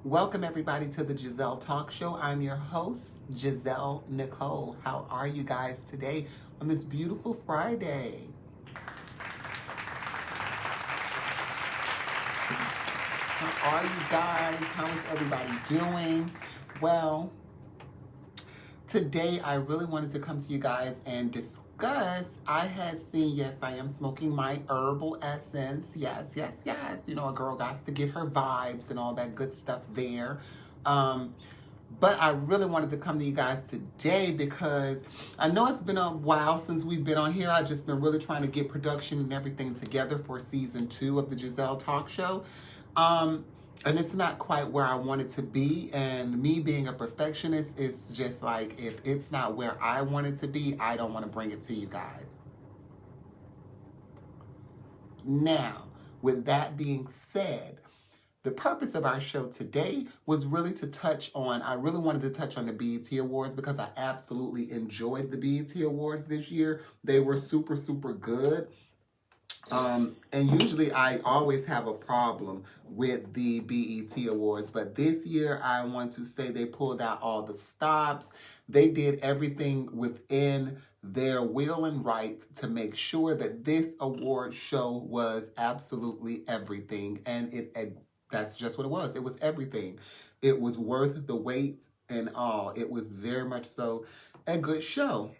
Welcome everybody to the Gezelle Talk Show. I'm your host, Gezelle Nicole. How are you guys today on this beautiful Friday? How are you guys? How is everybody doing? Well, today I really wanted to come to you guys and discuss. I had seen, yes, I am smoking my herbal essence. Yes. You know, a girl got to get her vibes and all that good stuff there. But I really wanted to come to you guys today because I know it's been a while since we've been on here. I've just been really trying to get production and everything together for season 2 of the Gezelle Talk Show. And it's not quite where I want it to be. And me being a perfectionist, it's just like, if it's not where I want it to be, I don't want to bring it to you guys. Now, with that being said, the purpose of our show today was really to touch on, I really wanted to touch on the BET Awards because I absolutely enjoyed the BET Awards this year. They were super, super good. And usually I always have a problem with the BET Awards, but this year I want to say they pulled out all the stops. They did everything within their will and right to make sure that this award show was absolutely everything. And that's just what it was. It was everything. It was worth the wait and all. It was very much so a good show.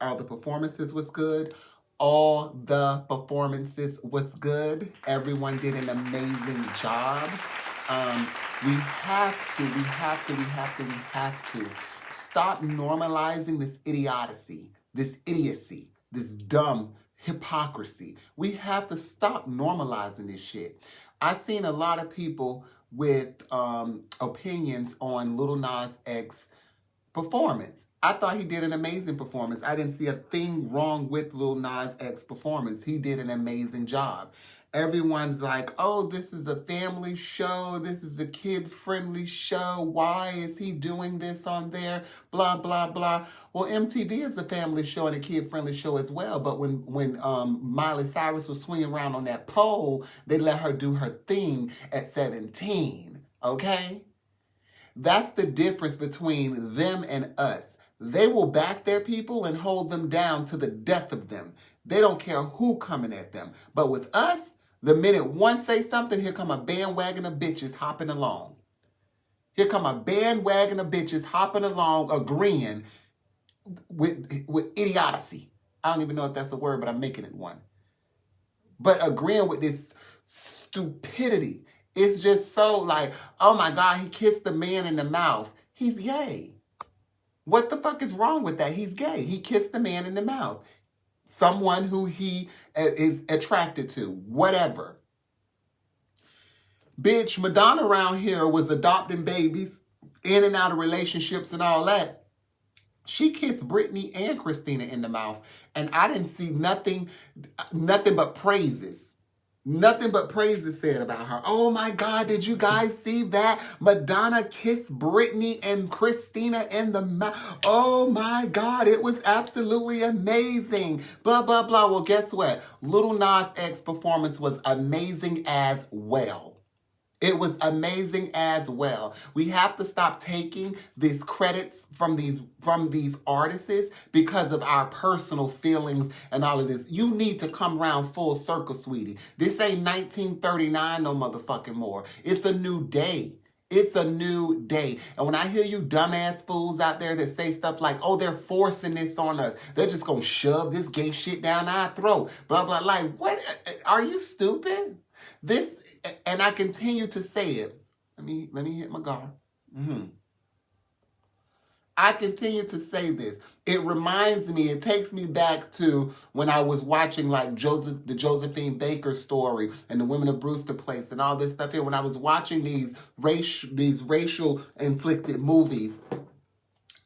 All the performances was good. All the performances was good. Everyone did an amazing job. We have to stop normalizing this idiocy, this dumb hypocrisy. We have to stop normalizing this shit. I've seen a lot of people with opinions on Lil Nas X performance. I thought he did an amazing performance. I didn't see a thing wrong with Lil Nas X performance. He did an amazing job. Everyone's like, oh, this is a family show. This is a kid-friendly show. Why is he doing this on there? Blah, blah, blah. Well, MTV is a family show and a kid-friendly show as well. But when Miley Cyrus was swinging around on that pole, they let her do her thing at 17, okay? That's the difference between them and us. They will back their people and hold them down to the death of them. They don't care who coming at them. But with us, the minute one say something, here come a bandwagon of bitches hopping along. Here come a bandwagon of bitches hopping along, agreeing with idiocy. I don't even know if that's a word, but I'm making it one. But agreeing with this stupidity. It's just so like, oh my God, he kissed the man in the mouth. He's gay. What the fuck is wrong with that? He's gay. He kissed the man in the mouth. Someone who he is attracted to. Whatever. Bitch, Madonna around here was adopting babies, in and out of relationships and all that. She kissed Britney and Christina in the mouth. And I didn't see nothing but praises. Nothing but praises said about her. Oh my God, did you guys see that? Madonna kissed Britney and Christina in the mouth. Oh my God, it was absolutely amazing. Blah, blah, blah. Well, guess what? Lil Nas X performance was amazing as well. It was amazing as well. We have to stop taking these credits from these artists because of our personal feelings and all of this. You need to come around full circle, sweetie. This ain't 1939 no motherfucking more. It's a new day. It's a new day. And when I hear you dumbass fools out there that say stuff like, oh, they're forcing this on us. They're just going to shove this gay shit down our throat. Blah, blah, like, what? Are you stupid? And I continue to say it. Let me hit my guard. I continue to say this. It reminds me, it takes me back to when I was watching like the Josephine Baker story and the Women of Brewster Place and all this stuff here. When I was watching these racial inflicted movies,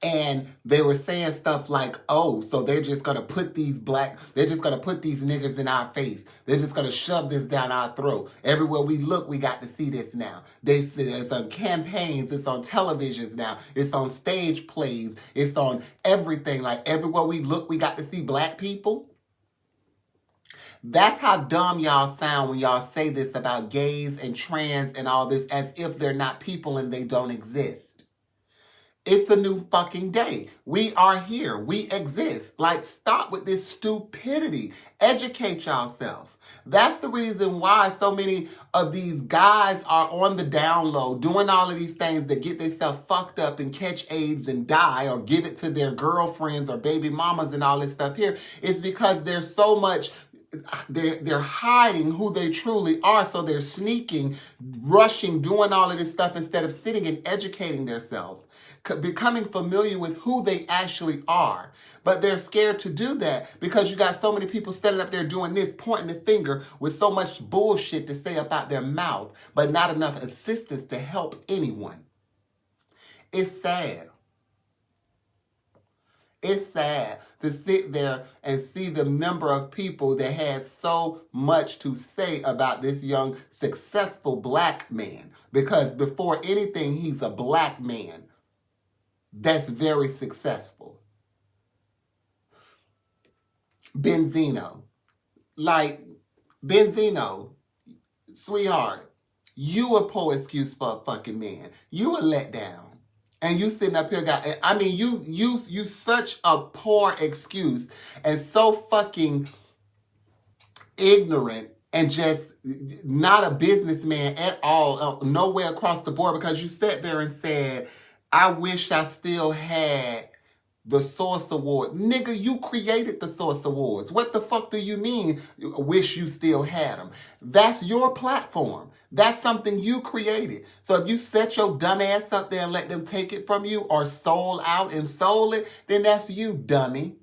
and they were saying stuff like, oh, so they're just going to put these niggers in our face. They're just going to shove this down our throat. Everywhere we look, we got to see this now. It's on campaigns. It's on televisions now. It's on stage plays. It's on everything. Like everywhere we look, we got to see black people. That's how dumb y'all sound when y'all say this about gays and trans and all this as if they're not people and they don't exist. It's a new fucking day. We are here. We exist. Like, stop with this stupidity. Educate yourself. That's the reason why so many of these guys are on the down low doing all of these things that get themselves fucked up and catch AIDS and die or give it to their girlfriends or baby mamas and all this stuff here. It's because there's so much... They're hiding who they truly are, so they're sneaking, rushing, doing all of this stuff instead of sitting and educating themselves, becoming familiar with who they actually are. But they're scared to do that because you got so many people standing up there doing this, pointing the finger with so much bullshit to say about their mouth, but not enough assistance to help anyone. It's sad. It's sad to sit there and see the number of people that had so much to say about this young, successful black man. Because before anything, he's a black man that's very successful. Benzino. Like, Benzino, sweetheart, you a poor excuse for a fucking man. You a letdown. And you sitting up here, you such a poor excuse and so fucking ignorant and just not a businessman at all, nowhere across the board, because you sat there and said, I wish I still had the Source Award. Nigga, you created the Source Awards. What the fuck do you mean, wish you still had them? That's your platform. That's something you created. So if you set your dumb ass up there and let them take it from you or sold out and sold it, then that's you, dummy.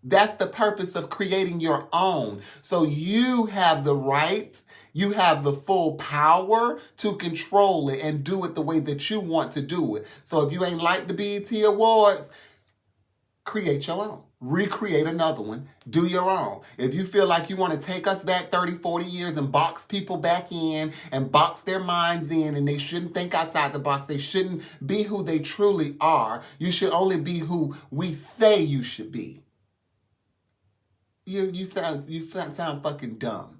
That's the purpose of creating your own. So you have the right, you have the full power to control it and do it the way that you want to do it. So if you ain't like the BET Awards, create your own. Recreate another one. Do your own. If you feel like you want to take us back 30, 40 years and box people back in and box their minds in and they shouldn't think outside the box, they shouldn't be who they truly are. You should only be who we say you should be. You sound fucking dumb.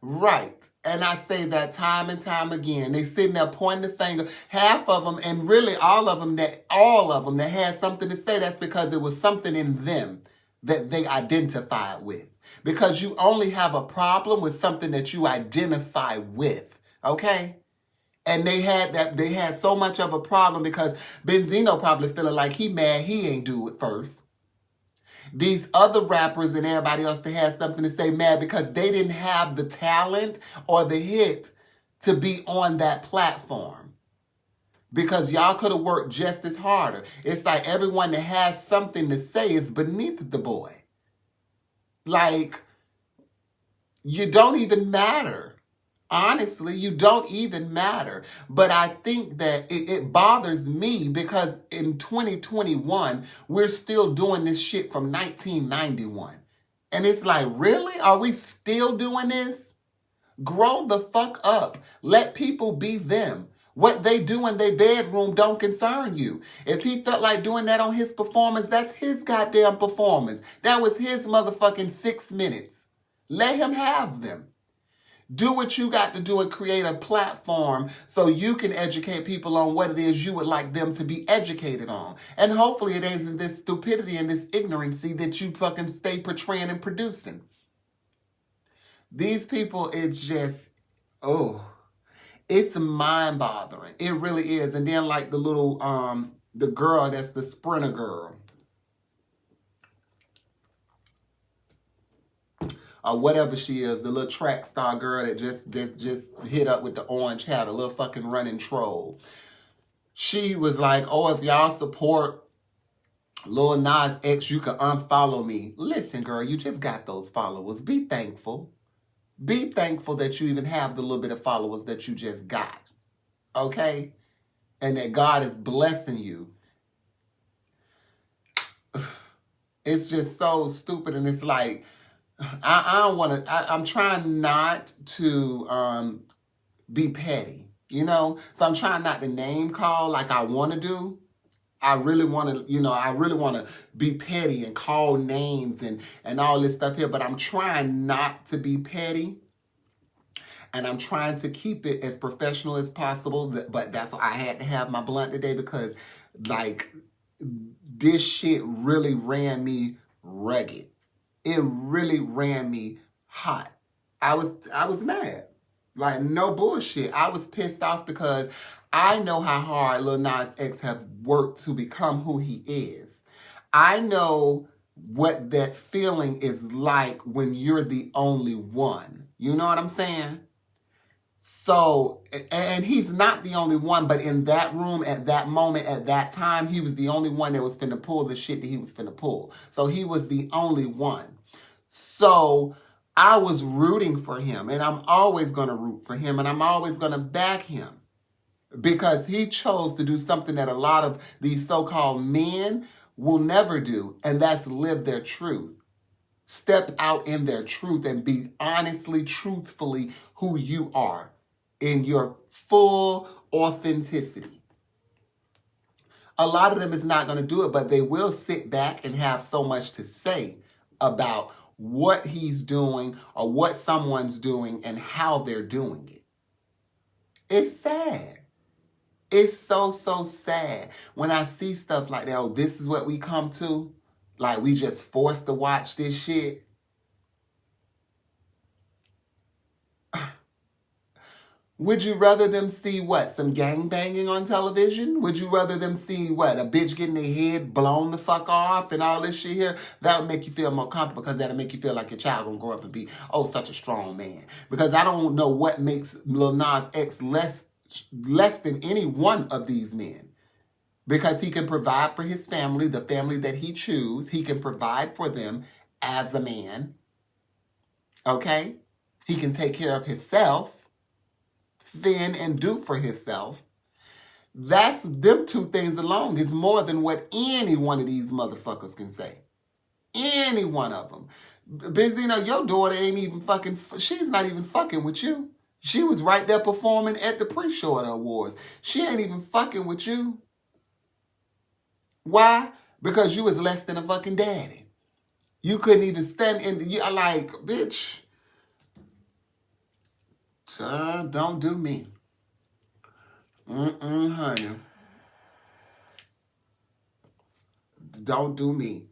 Right. And I say that time and time again. They sitting there pointing the finger. Half of them, and really all of them that had something to say, that's because it was something in them that they identified with. Because you only have a problem with something that you identify with. Okay? And they had so much of a problem because Benzino probably feeling like he mad he ain't do it first. These other rappers and everybody else that had something to say mad because they didn't have the talent or the hit to be on that platform. Because y'all could have worked just as harder. It's like everyone that has something to say is beneath the boy. Like, you don't even matter. Honestly, you don't even matter. But I think that it bothers me because in 2021, we're still doing this shit from 1991. And it's like, really? Are we still doing this? Grow the fuck up. Let people be them. What they do in their bedroom don't concern you. If he felt like doing that on his performance, that's his goddamn performance. That was his motherfucking 6 minutes. Let him have them. Do what you got to do and create a platform so you can educate people on what it is you would like them to be educated on. And hopefully it isn't this stupidity and this ignorancy that you fucking stay portraying and producing. These people, it's just, it's mind-boggling. It really is. And then like the little, the girl that's the sprinter girl. Or whatever she is, the little track star girl that just hit up with the orange hat, a little fucking running troll. She was like, oh, if y'all support Lil Nas X, you can unfollow me. Listen, girl, you just got those followers. Be thankful. Be thankful that you even have the little bit of followers that you just got. Okay? And that God is blessing you. It's just so stupid, and it's like, I don't want to, I'm trying not to be petty, you know? So I'm trying not to name call like I want to do. I really want to, I really want to be petty and call names and all this stuff here, but I'm trying not to be petty. And I'm trying to keep it as professional as possible. But that's why I had to have my blunt today, because like this shit really ran me rugged. It really ran me hot. I was mad. Like, no bullshit. I was pissed off because I know how hard Lil Nas X have worked to become who he is. I know what that feeling is like when you're the only one. You know what I'm saying? So, and he's not the only one, but in that room, at that moment, at that time, he was the only one that was finna pull the shit that he was finna pull. So he was the only one. So I was rooting for him, and I'm always going to root for him, and I'm always going to back him, because he chose to do something that a lot of these so-called men will never do, and that's live their truth. Step out in their truth and be honestly, truthfully who you are in your full authenticity. A lot of them is not going to do it, but they will sit back and have so much to say about what he's doing or what someone's doing and how they're doing it. It's sad. It's so, so sad when I see stuff like that. Oh, this is what we come to? Like, we just forced to watch this shit? Would you rather them see what? Some gangbanging on television? Would you rather them see what? A bitch getting their head blown the fuck off and all this shit here? That would make you feel more comfortable, because that'll make you feel like your child gonna grow up and be, oh, such a strong man. Because I don't know what makes Lil Nas X less than any one of these men. Because he can provide for his family, the family that he chooses. He can provide for them as a man. Okay? He can take care of himself, then, and do for himself. That's, them two things alone is more than what any one of these motherfuckers can say. Any one of them. Benzino, your daughter ain't even fucking, she's not even fucking with you. She was right there performing at the pre-show of the awards. She ain't even fucking with you. Why? Because you was less than a fucking daddy. You couldn't even stand in, you like, bitch. Son, don't do me. Honey. Don't do me.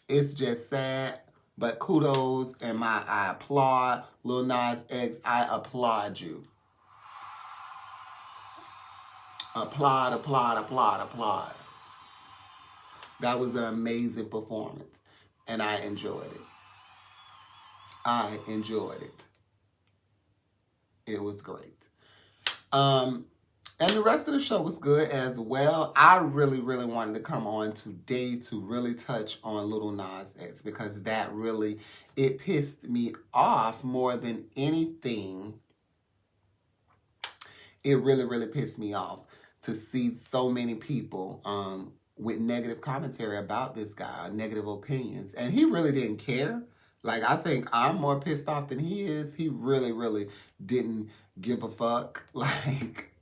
It's just sad, but kudos, and I applaud Lil Nas X. I applaud you. Applaud, applaud, applaud, applaud. That was an amazing performance, and I enjoyed it. I enjoyed it. It was great. And the rest of the show was good as well. I really, really wanted to come on today to really touch on Lil Nas X, because that really, it pissed me off more than anything. It really, really pissed me off to see so many people with negative commentary about this guy, negative opinions. And he really didn't care. Like, I think I'm more pissed off than he is. He really, really didn't give a fuck. Like,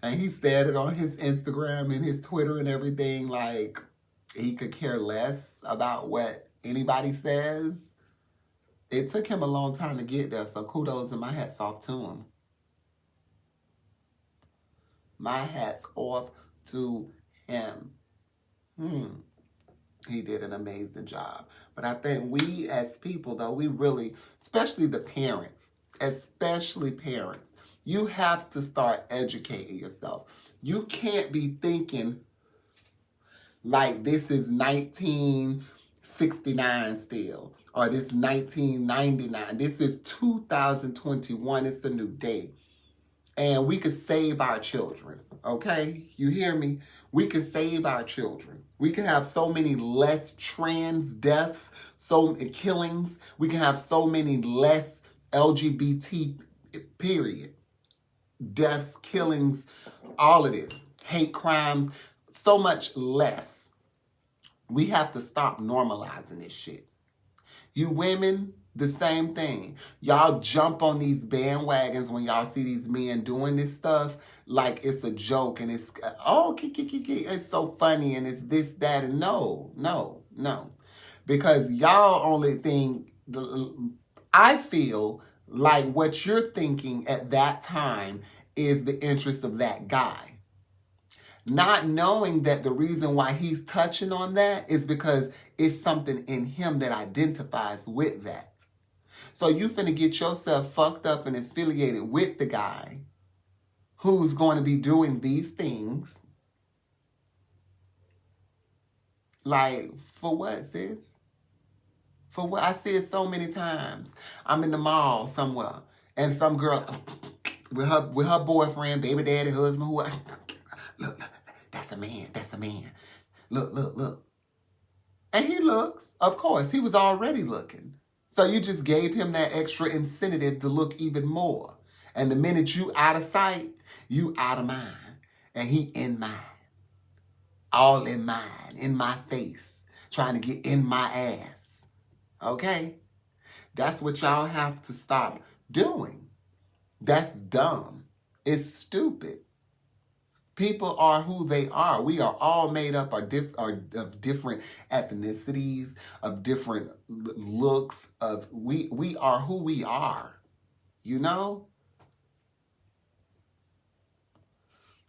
and he said it on his Instagram and his Twitter and everything. Like, he could care less about what anybody says. It took him a long time to get there, so kudos and my hat's off to him. My hat's off to him. He did an amazing job. But I think we as people, though, we really, especially the parents, you have to start educating yourself. You can't be thinking like this is 1969 still, or this 1999. This is 2021. It's a new day. And we could save our children, okay? You hear me? We could save our children. We can have so many less trans deaths, so killings. We can have so many less LGBT, period. Deaths, killings, all of this. Hate crimes, so much less. We have to stop normalizing this shit. You women, The same thing. Y'all jump on these bandwagons when y'all see these men doing this stuff like it's a joke and it's, oh, it's so funny and it's this, that, and no. Because y'all only think, I feel like what you're thinking at that time is the interest of that guy. Not knowing that the reason why he's touching on that is because it's something in him that identifies with that. So you finna get yourself fucked up and affiliated with the guy who's going to be doing these things. Like, for what, sis? For what? I see it so many times. I'm in the mall somewhere, and some girl with her boyfriend, baby daddy, husband, who look, that's a man. Look. And he looks, of course, he was already looking. So you just gave him that extra incentive to look even more. And the minute you out of sight, you out of mind. And he in mine. All in mine, in my face, trying to get in my ass. Okay? That's what y'all have to stop doing. That's dumb. It's stupid. People are who they are. We are all made up of different ethnicities, of different looks. We are who we are. You know?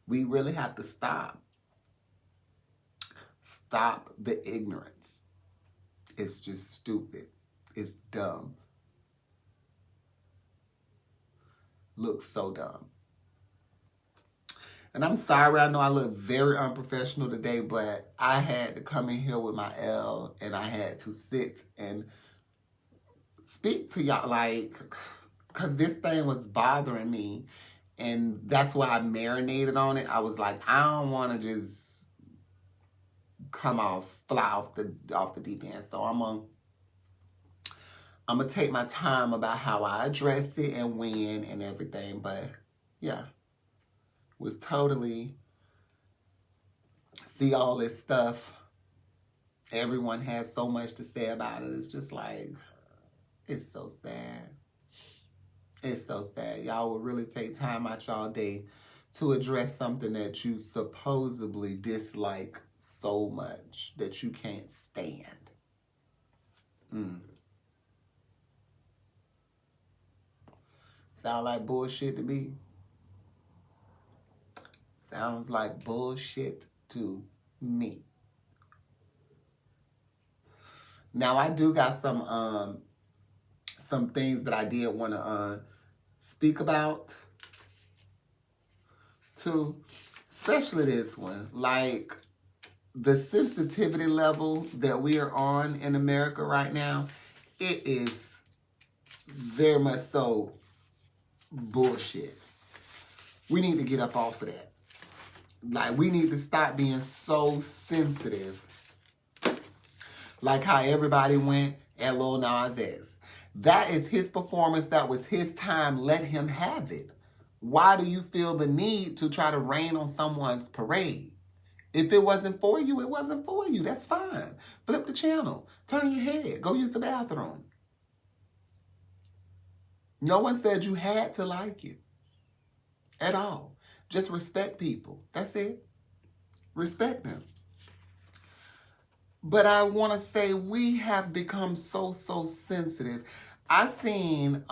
We really have to stop. Stop the ignorance. It's just stupid. It's dumb. Looks so dumb. And I'm sorry, I know I look very unprofessional today, but I had to come in here with my L and I had to sit and speak to y'all, like, because this thing was bothering me. And that's why I marinated on it. I was like, I don't want to just fly off the deep end. So I'm gonna take my time about how I address it and when and everything. But yeah. Was totally see all this stuff. Everyone has so much to say about it. It's just like, it's so sad. It's so sad. Y'all would really take time out y'all day to address something that you supposedly dislike so much that you can't stand. Sound like bullshit to me. Sounds like bullshit to me. Now I do got some things that I did want to speak about too, especially this one. Like the sensitivity level that we are on in America right now, it is very much so bullshit. We need to get up off of that. Like, we need to stop being so sensitive. Like how everybody went at Lil Nas X. That is his performance. That was his time. Let him have it. Why do you feel the need to try to rain on someone's parade? If it wasn't for you, it wasn't for you. That's fine. Flip the channel. Turn your head. Go use the bathroom. No one said you had to like it at all. Just respect people. That's it. Respect them. But I want to say we have become so sensitive. I seen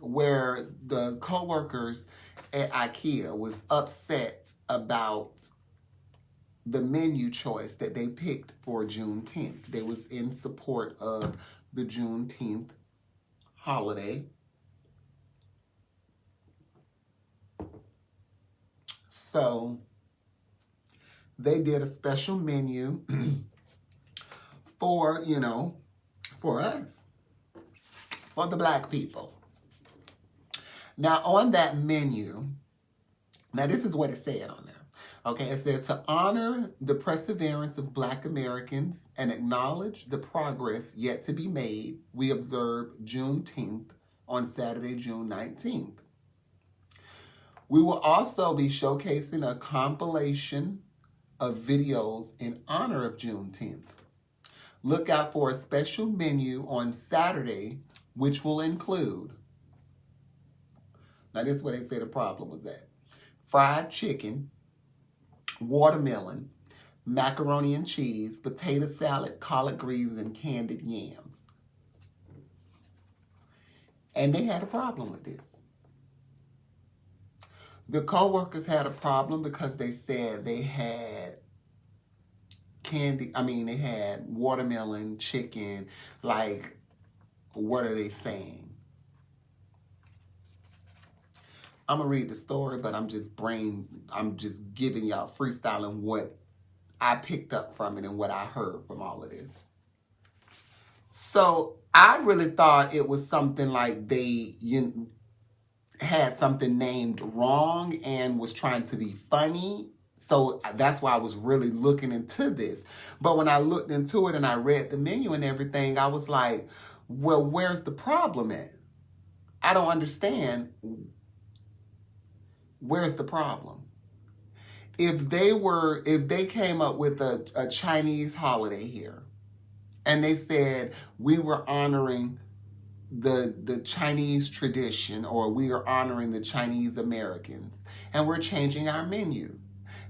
where the co-workers at IKEA was upset about the menu choice that they picked for Juneteenth. They was in support of the Juneteenth holiday. So they did a special menu for, for us, for the Black people. Now on that menu, now this is what it said on there. Okay, it said, to honor the perseverance of Black Americans and acknowledge the progress yet to be made, we observe Juneteenth on Saturday, June 19th. We will also be showcasing a compilation of videos in honor of Juneteenth. Look out for a special menu on Saturday which will include, now this is where they say the problem was at, fried chicken, watermelon, macaroni and cheese, potato salad, collard greens, and candied yams. And they had a problem with this. The co-workers had a problem because they said they had they had watermelon, chicken, like, what are they saying? I'm gonna read the story, but I'm just giving y'all freestyling what I picked up from it and what I heard from all of this. So I really thought it was something like they had something named wrong and was trying to be funny. So that's why I was really looking into this. But when I looked into it and I read the menu and everything, I was like, well, where's the problem at? I don't understand. Where's the problem? If they came up with a Chinese holiday here and they said we were honoring the Chinese tradition, or we are honoring the Chinese Americans, and we're changing our menu.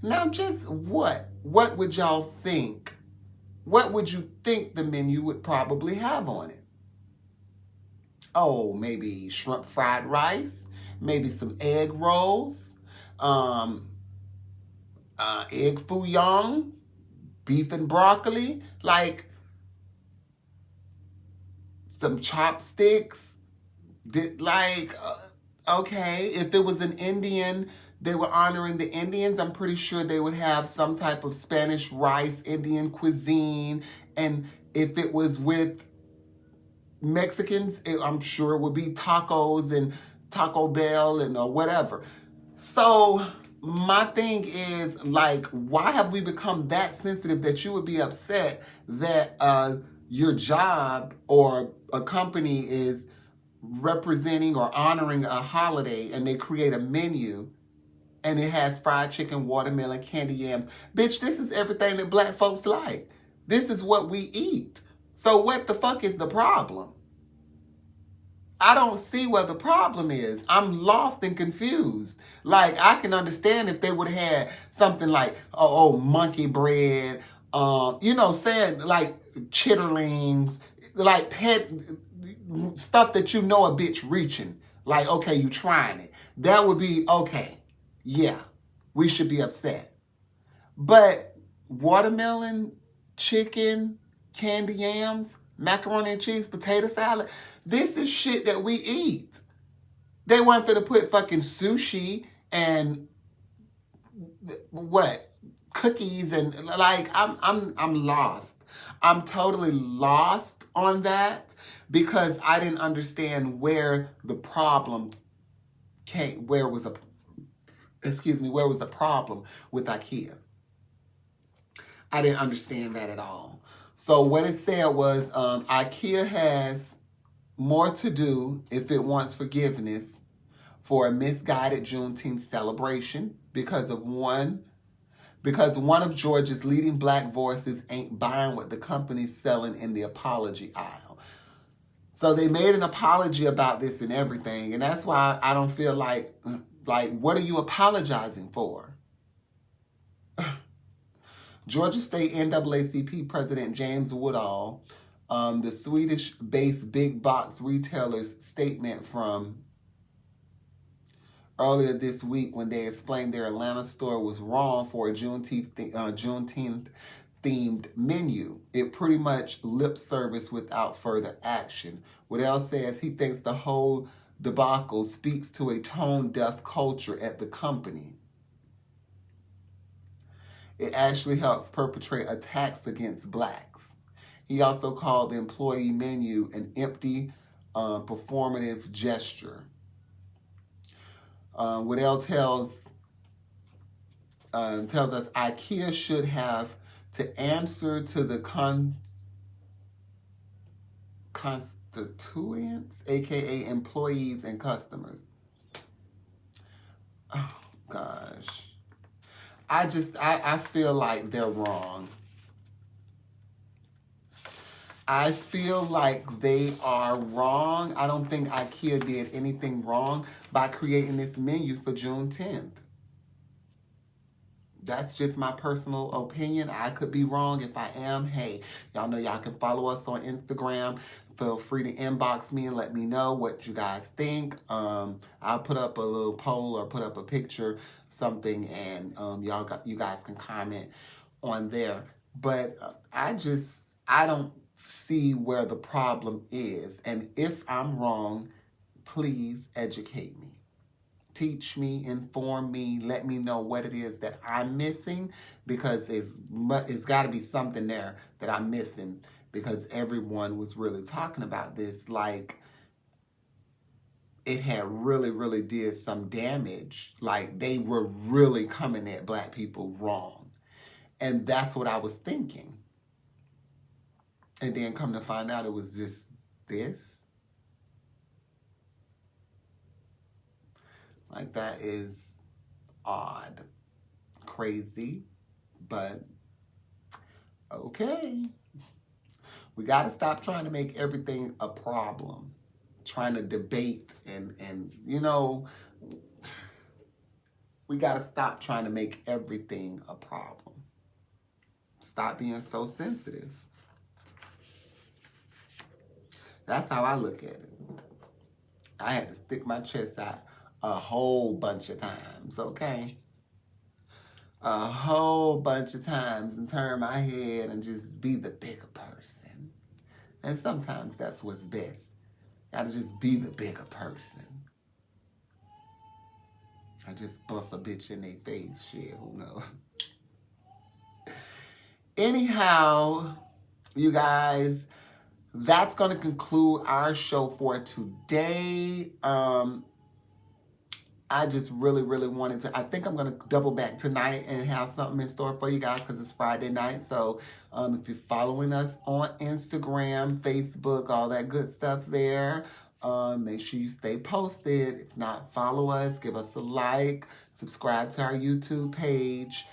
Now, just what would y'all think? What would you think the menu would probably have on it? Oh, maybe shrimp fried rice, maybe some egg rolls, egg foo young, beef and broccoli, like some chopsticks. Okay, if it was an Indian, they were honoring the Indians. I'm pretty sure they would have some type of Spanish rice, Indian cuisine. And if it was with Mexicans, I'm sure it would be tacos and Taco Bell and whatever. So my thing is, like, why have we become that sensitive that you would be upset that your job or a company is representing or honoring a holiday and they create a menu and it has fried chicken, watermelon, candy yams? Bitch, this is everything that black folks like. This is what we eat. So what the fuck is the problem? I don't see where the problem is. I'm lost and confused. Like, I can understand if they would have had something like, monkey bread, saying like chitterlings, like pet stuff that you know a bitch reaching. Like, okay, you trying it. That would be okay. Yeah, we should be upset. But watermelon, chicken, candy yams, macaroni and cheese, potato salad, this is shit that we eat. They want to put fucking sushi and cookies and like I'm lost. I'm totally lost on that because I didn't understand where the problem came. Where was the problem with IKEA? I didn't understand that at all. So what it said was IKEA has more to do if it wants forgiveness for a misguided Juneteenth celebration because one of Georgia's leading black voices ain't buying what the company's selling in the apology aisle. So they made an apology about this and everything, and that's why I don't feel like what are you apologizing for? Georgia State NAACP President James Woodall, the Swedish-based big box retailer's statement from earlier this week when they explained their Atlanta store was wrong for a Juneteenth-themed menu. It pretty much lip service without further action. Woodall says he thinks the whole debacle speaks to a tone-deaf culture at the company. It actually helps perpetrate attacks against blacks. He also called the employee menu an empty, performative gesture. Woodell tells us IKEA should have to answer to the constituents, aka employees and customers. Oh gosh. I feel like they're wrong. I feel like they are wrong. I don't think IKEA did anything wrong by creating this menu for June 10th. That's just my personal opinion. I could be wrong. If I am, hey, y'all know y'all can follow us on Instagram. Feel free to inbox me and let me know what you guys think. I'll put up a little poll or put up a picture, something, and you guys can comment on there. But I don't see where the problem is. And if I'm wrong, please educate me. Teach me, inform me, let me know what it is that I'm missing, because it's got to be something there that I'm missing, because everyone was really talking about this like it had really, really did some damage. Like they were really coming at Black people wrong. And that's what I was thinking. And then come to find out it was just this. Like, that is odd, crazy, but okay. We got to stop trying to make everything a problem, trying to debate and we got to stop trying to make everything a problem. Stop being so sensitive. That's how I look at it. I had to stick my chest out a whole bunch of times, okay? A whole bunch of times, and turn my head and just be the bigger person. And sometimes that's what's best. Gotta just be the bigger person. I just bust a bitch in their face, shit, who knows? Anyhow, you guys, that's going to conclude our show for today. I just really, really wanted to. I think I'm going to double back tonight and have something in store for you guys because it's Friday night. So if you're following us on Instagram, Facebook, all that good stuff there, make sure you stay posted. If not, follow us, give us a like, subscribe to our YouTube page.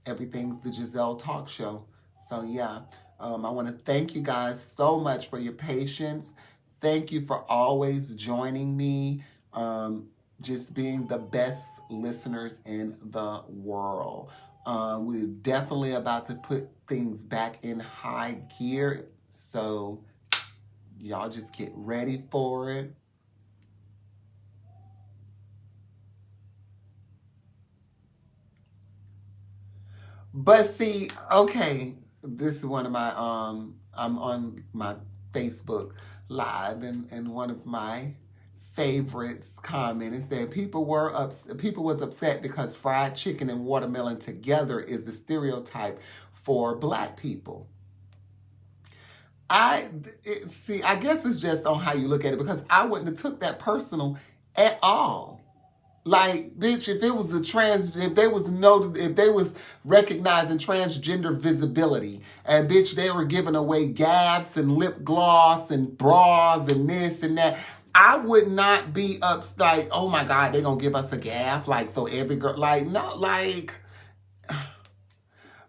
Everything's the Gezelle Talk Show. So yeah, I want to thank you guys so much for your patience. Thank you for always joining me. Just being the best listeners in the world. We're definitely about to put things back in high gear. So y'all just get ready for it. But see, okay, this is one of my, I'm on my Facebook Live, and one of my favorites commented that people was upset because fried chicken and watermelon together is the stereotype for Black people. I guess it's just on how you look at it, because I wouldn't have took that personal at all. Like, bitch, if they was recognizing transgender visibility, and bitch, they were giving away gaffs and lip gloss and bras and this and that, I would not be like, oh my God, they're gonna give us a gaff, like, so every girl, like, no, like,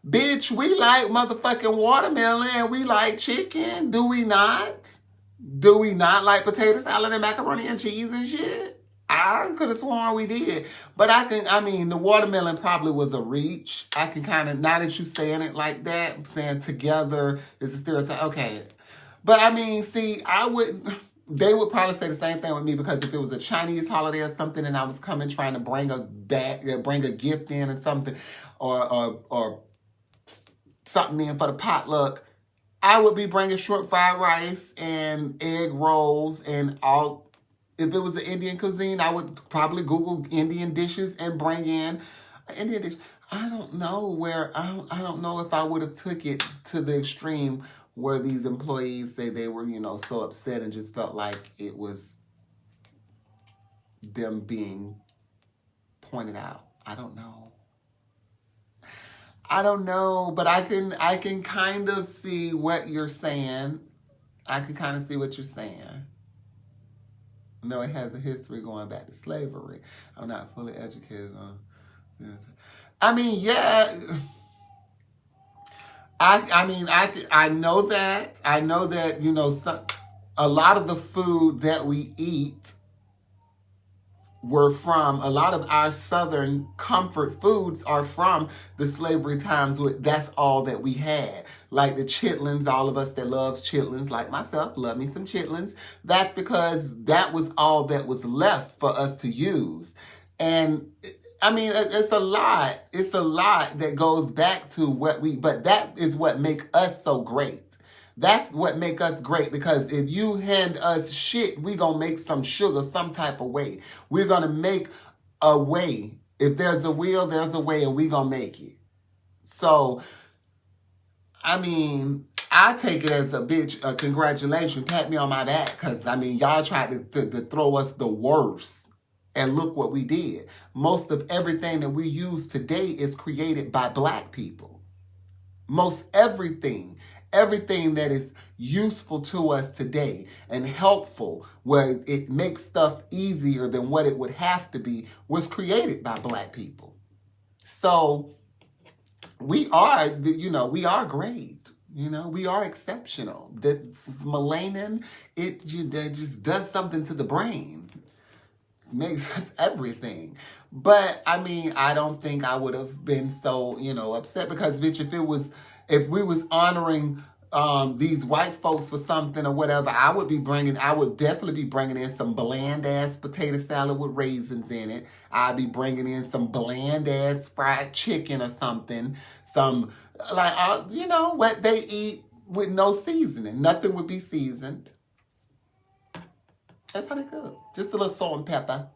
bitch, we like motherfucking watermelon and we like chicken, do we not? Do we not like potato salad and macaroni and cheese and shit? I could have sworn we did. But the watermelon probably was a reach. I can kind of, now that you saying it like that, saying together is a stereotype. Okay. But they would probably say the same thing with me, because if it was a Chinese holiday or something and I was coming trying to bring a gift in and something, or something in for the potluck, I would be bringing shrimp fried rice and egg rolls and all. If it was an Indian cuisine, I would probably Google Indian dishes and bring in an Indian dish. I don't know if I would have took it to the extreme where these employees say they were, so upset and just felt like it was them being pointed out. I don't know, but I can kind of see what you're saying. No, it has a history going back to slavery. I'm not fully educated on this. Yeah. I know that. I know that, a lot of the food that we eat were from, a lot of our Southern comfort foods are from the slavery times. That's all that we had. Like the chitlins, all of us that loves chitlins, like myself, love me some chitlins. That's because that was all that was left for us to use. And it's a lot. It's a lot that goes back to but that is what make us so great. That's what make us great, because if you hand us shit, we gonna make some sugar some type of way. We're gonna make a way. If there's a will, there's a way, and we gonna make it. So, I take it as a bitch, a congratulations, pat me on my back, because, y'all tried to throw us the worst, and look what we did. Most of everything that we use today is created by Black people. Most everything that is useful to us today and helpful, where it makes stuff easier than what it would have to be, was created by Black people. So we are great. We are exceptional. This melanin, it just does something to the brain. It makes us everything. But I don't think I would have been so, upset, because bitch, if we was honoring these white folks for something or whatever, I would definitely be bringing in some bland ass potato salad with raisins in it. I'd be bringing in some bland ass fried chicken or something. Some, what they eat with no seasoning. Nothing would be seasoned. That's how they cook. Just a little salt and pepper.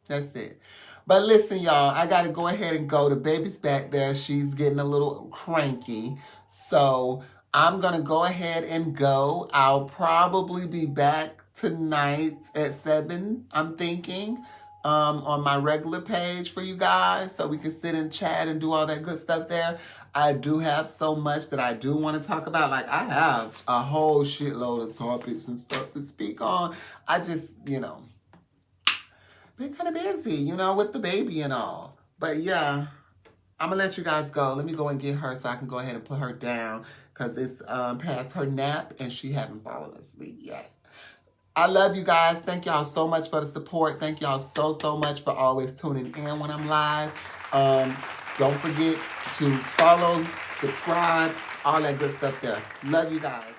That's it. But listen, y'all, I got to go ahead and go. The baby's back there. She's getting a little cranky. So I'm going to go ahead and go. I'll probably be back tonight at 7, I'm thinking, on my regular page for you guys, so we can sit and chat and do all that good stuff there. I do have so much that I do want to talk about. Like, I have a whole shitload of topics and stuff to speak on. I just, been kind of busy, with the baby and all. But yeah, I'm going to let you guys go. Let me go and get her so I can go ahead and put her down, because it's past her nap and she haven't fallen asleep yet. I love you guys. Thank y'all so much for the support. Thank y'all so much for always tuning in when I'm live. Don't forget to follow, subscribe, all that good stuff there. Love you guys.